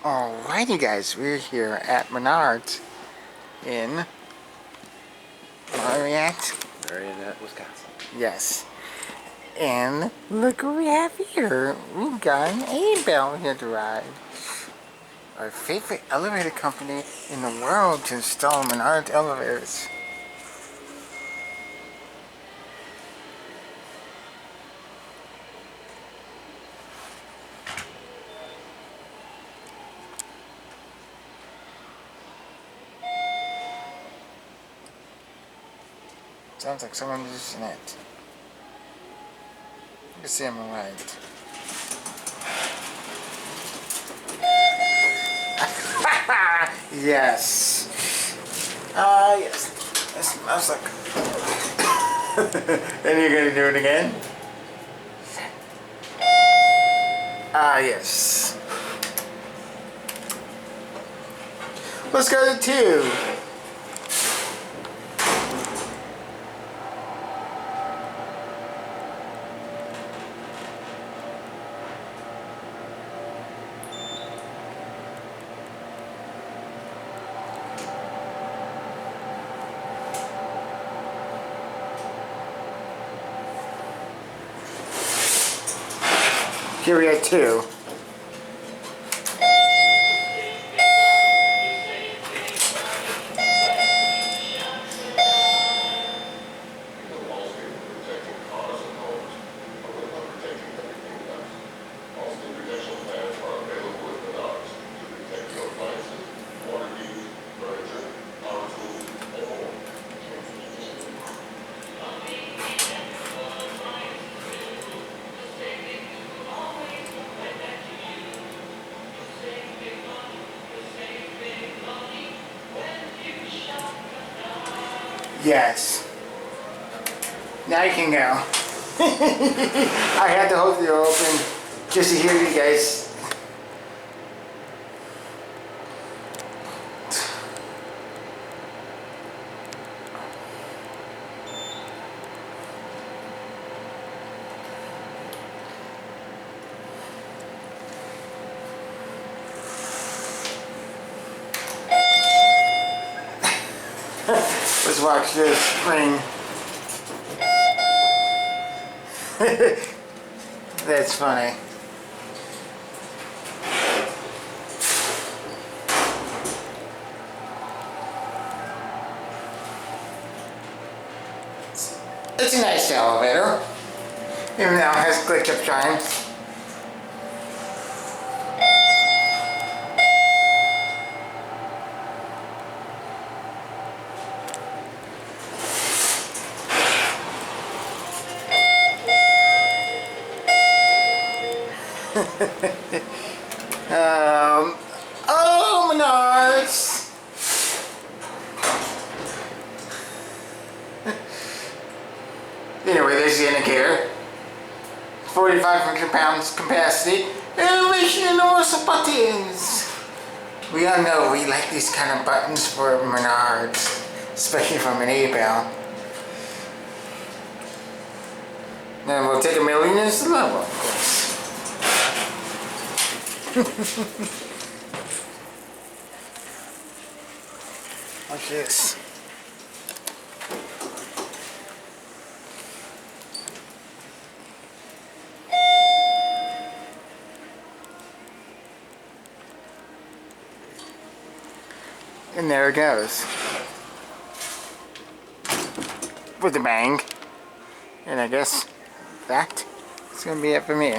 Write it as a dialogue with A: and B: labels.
A: Alrighty guys, we're here at Menards in Marinette.
B: Marinette, Wisconsin.
A: Yes. And look what we have here. We've got an Abell here to ride. Our favorite elevator company in the world to install Menards elevators. Sounds like someone using it. You can see on the right. Yes. Yes. That smells like... Then you're going to do it again? Yes. Let's go to 2. Here we are 2. Yes. Now you can go. I had to hold the door open just to hear you guys. Let's watch this spring. That's funny. It's a nice elevator, even though it has glitch-up chimes. Oh, Menards! Anyway, there's the indicator. 4,500 pounds capacity. Elevation and universal buttons. We all know we like these kind of buttons for Menards, especially from an Abell. Then we'll take a million as the level, of course. Watch this. And there it goes. With a bang. And I guess that is going to be it for me.